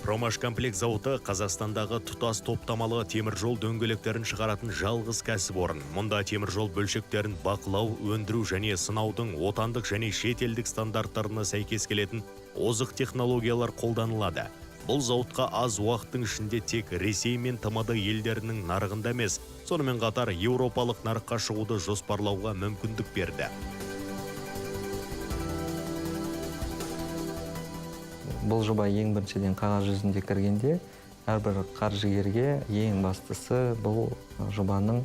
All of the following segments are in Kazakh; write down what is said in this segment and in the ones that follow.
Промашкомплект зауыты Қазақстандағы тұтас топтамалы теміржол дөңгелектерін шығаратын жалғыз кәсіпорын. Мұнда теміржол бөлшектерін бақылау, өндіру және сынаудың отандық және шетелдік стандарттарына сәйкес келетін озық технологиялар қолданылады. Бұл зауытқа аз уақыттың ішінде тек Ресей мен ТМД елдерінің нарығында емес, сонымен қатар еуропалық нарыққа шығуды жоспарлауға мүмкіндік берді. Бұл жоба ең біріншіден қағаз жүзінде кіргенде, әрбір қаржыгерге ең бастысы бұл жобаның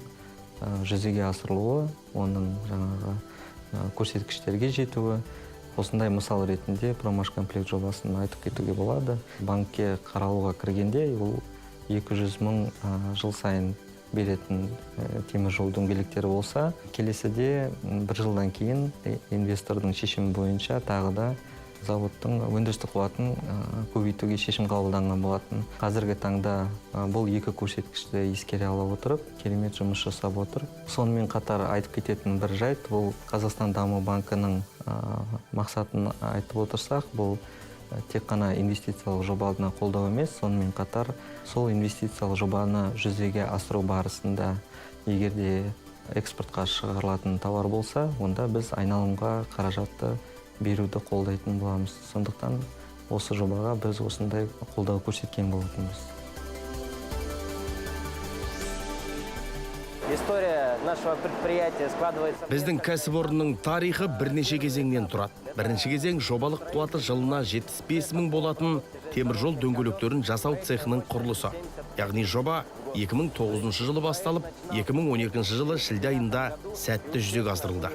жүзеге асырылуы, оның жаңағы көрсеткіштерге жетуі. Осындай мысал ретінде Промашкомплект жобасын айтып кетуге болады. Банкке қаралуға кіргенде ол 200 мың жыл сайын беретін теміржол дөңгелектері болса, келесіде бір жылдан кейін инвестордың шешімі бойынша тағы да зауыттың өндірістік қуатын көбейтуге шешім қабылданған болатын. Қазіргі таңда бұл екі көрсеткішті ескере ала отырып, керемет жұмыс жасап отыр. Сонымен қатар айтып кететін бір жайт, бұл Қазақстан Даму банкінің мақсатын айтып отырсақ, бұл тек қана инвестициялық жобаны қолдау емес, сонымен қатар сол инвестициялық жобаны жүзеге асыру барысында егерде экспортқа шығарылатын тауар болса, онда біз айналымға қаражатты беруді қолдайтын боламыз. Сондықтан осы жобаға біз осындай қолдау көрсеткен болатынбыз. Біздің кәсіпорынның тарихы бірнеше кезеңнен тұрады. Бірінші кезең жобалық қуаты жылына 75 мың болатын теміржол дөңгелектерін жасау цехының құрылысы. Яғни жоба 2009 жылы басталып, 2012 жылы шілде айында сәтті жүзеге асырылды.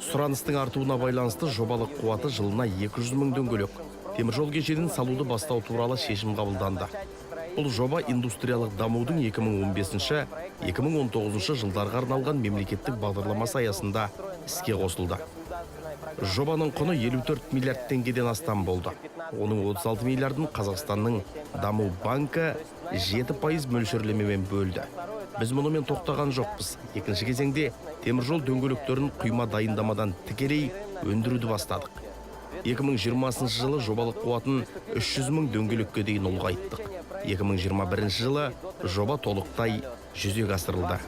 Сұраныстың артуына байланысты жобалық қуаты жылына 200 мың дөңгелек теміржол кешенін салуды бастау туралы шешім қабылданды. Бұл жоба индустриялық дамудың 2015-2019 жылдарға арналған мемлекеттік бағдарламасы аясында іске қосылды. Жобаның құны 54 миллиард теңгеден астам болды. Оның 36 миллиардын Қазақстанның Даму банкі 7% мөлшерлемемен бөлді. Біз мұнымен тоқтаған жоқпыз. Екінші кезеңде теміржол дөңгелектерін құйма дайындамадан тікелей өндіруді бастадық. 2020 жылы жобалық қуатын 300 мың дөңгелекке дейін ұлғайттық. 2021 жылы жоба толықтай жүзеге асырылды.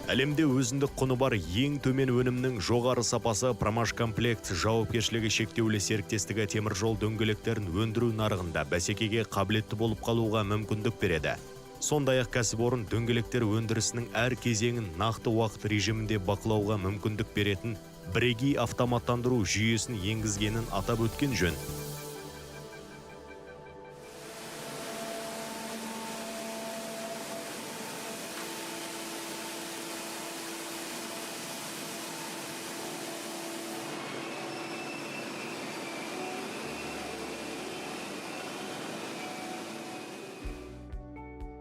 Әлемде өзіндік құны бар ең төмен өнімнің жоғары сапасы Промашкомплект жауапкершілігі шектеулі серіктестігі теміржол дөңгелектерін өндіру нарығында бәсекеге қабілетті болып қалуға мүмкіндік береді. Сондай-ақ кәсіпорын дөңгелектер өндірісінің әр кезеңін нақты уақыт режимінде бақылауға мүмкіндік беретін бірегей автоматтандыру жүйесін енгізгенін атап өткен жөн.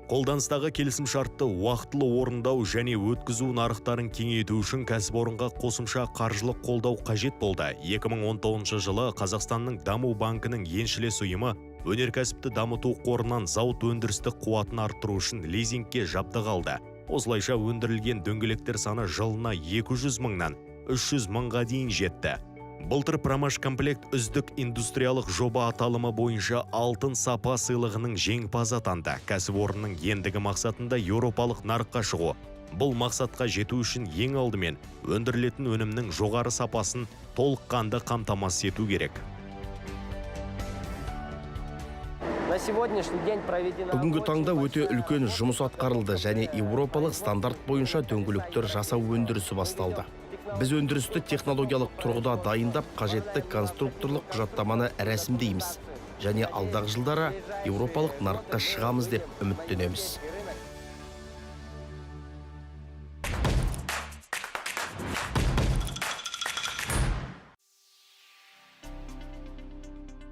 Қолданыстағы келісімшартты уақытылы орындау және өткізу нарықтарын кеңейту үшін кәсіпорынға қосымша қаржылық қолдау қажет болды. 2019 жылы Қазақстанның Даму банкінің еншілес ұйымы өнеркәсіпті дамыту қорынан зауыт өндірістік қуатын арттыру үшін лизингке жабдық алды. Осылайша өндірілген дөңгелектер саны жылына 200 мыңнан 300 мыңға дейін жетті. Былтыр Промашкомплект үздік индустриялық жоба аталымы бойынша алтын сапа сыйлығының жеңімпазы атанды. Кәсіпорынның ендігі мақсатында еуропалық нарыққа шығу. Бұл мақсатқа жету үшін ең алдымен өндірілетін өнімнің жоғары сапасын толыққанды қамтамасыз ету керек. Бүгінгі таңда өте үлкен жұмыс атқарылды және еуропалық стандарт бойынша дөңгелектер жасау өндірісі басталды. Біз өндірісті технологиялық тұрғыда дайындап, қажетті конструкторлық құжаттаманы рәсімдейміз және алдағы жылдары еуропалық нарыққа шығамыз деп үміттенеміз.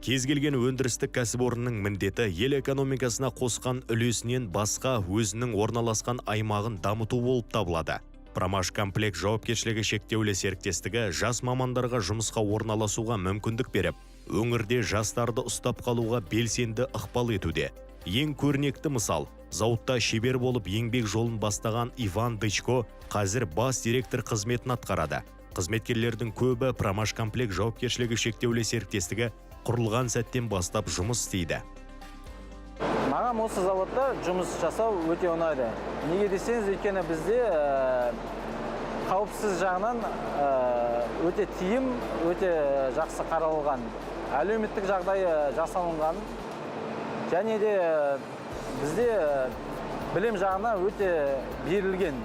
Кез келген өндірістік кәсіпорынның міндеті ел экономикасына қосқан үлесінен басқа өзінің орналасқан аймағын дамыту болып табылады. Промашкомплект жауапкершілігі шектеулі серіктестігі жас мамандарға жұмысқа орналасуға мүмкіндік беріп, өңірде жастарды ұстап қалуға белсенді ықпал етуде. Ең көрнекті мысал, зауытта шебер болып еңбек жолын бастаған Иван Дычко қазір бас директор қызметін атқарады. Қызметкерлердің көбі Промашкомплект жауапкершілігі шектеулі серіктестігі құрылған сәттен бастап жұмыс істейді. Маған осы заводта жұмыс жасау өте ұнайды. Неге десеңіз, өйткені бізде қауіпсіз жағынан өте тиім, өте жақсы қаралған, әлеуметтік жағдайы жасалынған, және де бізде білім жағына өте берілген.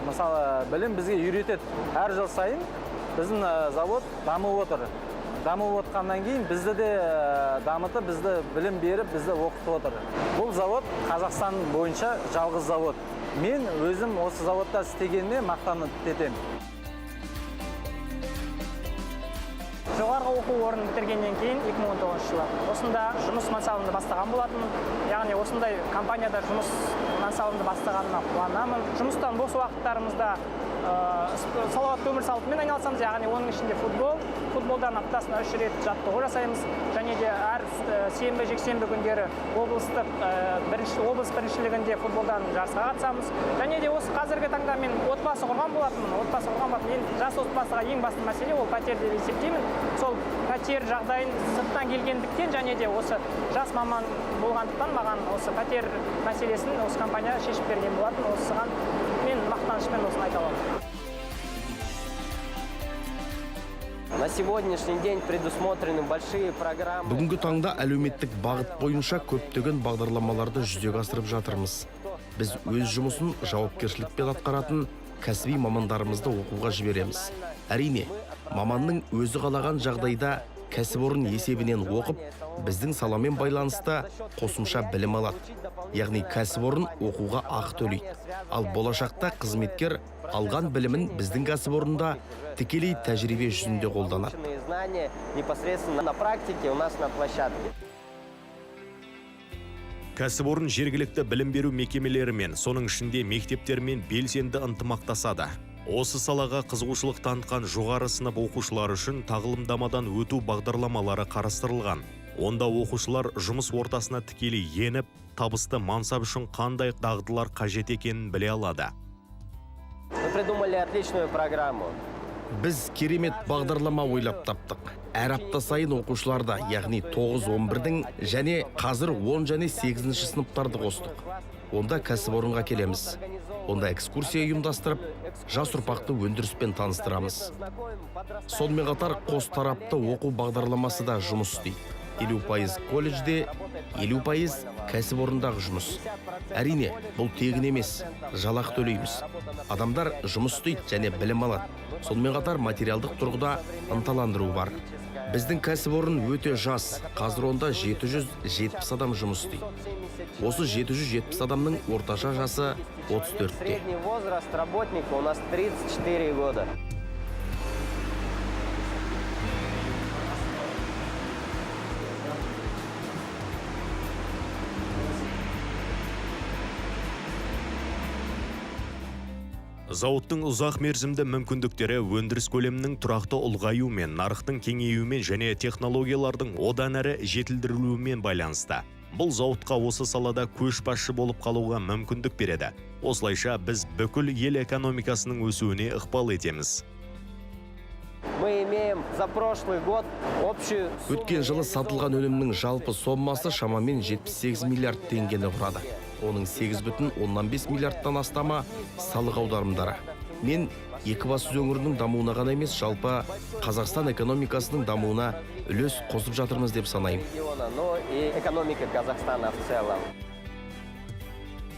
Мысалы, білім бізге үйретеді. Әр жыл сайын біздің завод дамып отыр. Дамып отқаннан кейін бізді де дамытып, бізді білім беріп, бізді оқытып отыр. Бұл завод Қазақстан бойынша жалғыз завод. Мен өзім осы заводта істегеніне мақтанып кетемін. Жоғарғы оқу орнын бітіргеннен кейін 2019 жылы осында жұмыс мансабымды бастаған болатын. Яғни осындай компанияда жұмыс мансабымды бастағаныма қуанамын. Жұмыстан бос уақыттарымызда салауатты өмір салтымен айналысамыз, яғни оның ішінде футболдан аптасына 3 рет жаттығу жасаймыз, және де әр сенбі, жексенбі күндері облыс біріншілігінде футболдан жарысқа қатысамыз. Және де осы қазіргі таңда мен отбасы құрған болатынмын. Енді жас отбасыға ең басты мәселе ол пәтер деп есептеймін. Сол пәтер жағдайын сырттан келгендіктен, және де осы жас маман болғандықтан маған осы пәтер мәселесін осы компания шешіп берген болатын. Осыған мен мақтанышпен осыны айта аламын. На сегодняшний день предусмотрены большие программы. Бүгінгі таңда әлеуметтік бағыт бойынша көптеген бағдарламаларды жүзеге асырып жатырмыз. Біз өз жұмысын жауапкершілікпен атқаратын кәсіби мамандарымызды оқуға жібереміз. Әрине, маманның өзі қалаған жағдайда кәсіпорын есебінен оқып, біздің саламен байланыста қосымша білім алады. Яғни кәсіпорын оқуға ақы төлейді. Ал болашақта қызметкер алған білімін біздің кәсіпорында тікелей тәжірибе жүзінде қолданады. Непосредственно на практике у нас на площадке. Кәсіпорын жергілікті білім беру мекемелерімен, соның ішінде мектептермен белсенді ынтымақтасады. Осы салаға қызығушылық танытқан жоғары сынып оқушылар үшін тағылымдамадан өту бағдарламалары қарастырылған. Онда оқушылар жұмыс ортасына тікелей еніп, табысты мансап үшін қандай дағдылар қажет екенін біле алады. Мы придумали отличную программу. Біз керемет бағдарлама ойлап таптық. Әр апта сайын оқушыларда, яғни 9-11-дің және қазір 10 және 8 сыныптарды қостық. Онда кәсіпорынға келеміз. Онда экскурсия ұйымдастырып, жас ұрпақты өндіріспен таныстырамыз. Сонымен қатар қос тарапты оқу бағдарламасы да жұмыс істейді. 50% колледжде, 50% кәсіпорындағы жұмыс. Әрине, бұл тегін емес, жалақы төлейміз. Адамдар жұмыс істейді және білім алады. Сонымен қатар материалдық тұрғыда ынталандыру бар. Біздің кәсіпорын өте жас, қазір онда 770 адам жұмыс істейді. Осы 770 адамның орташа жасы 34-те. Средний возраст работника у нас 34 года. Зауыттың ұзақ мерзімді мүмкіндіктері өндіріс көлемінің тұрақты ұлғаюымен, нарықтың кеңеюімен және технологиялардың одан әрі жетілдірілуімен байланысты. Бұл зауытқа осы салада көшбасшы болып қалуға мүмкіндік береді. Осылайша біз бүкіл ел экономикасының өсуіне ықпал етеміз. Мы имеем за прошлый год общую... Өткен жылы сатылған өнімнің жалпы соммасы шамамен 78 миллиард теңгені құрады. Оның 8,5 миллиардтан астамы салық аударымдары. Мен Екібастұз өңірінің дамуына ғана емес, жалпы Қазақстан экономикасының дамуына үлес қосып жатырмыз деп санаймын. Но и экономика Казахстана в целом.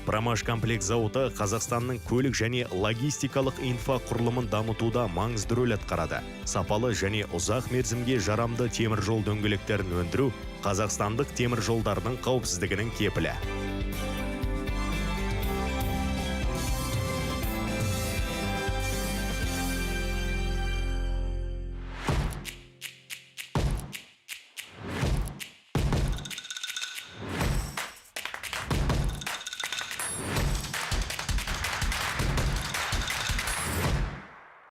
Промашкомплект зауыты Қазақстанның көлік және логистикалық инфрақұрылымын дамытуда маңызды рөл атқарады. Сапалы және ұзақ мерзімге жарамды темір жол дөңгелектерін өндіру Қазақстандық темір жолдардың қауіпсіздігінің кепілі.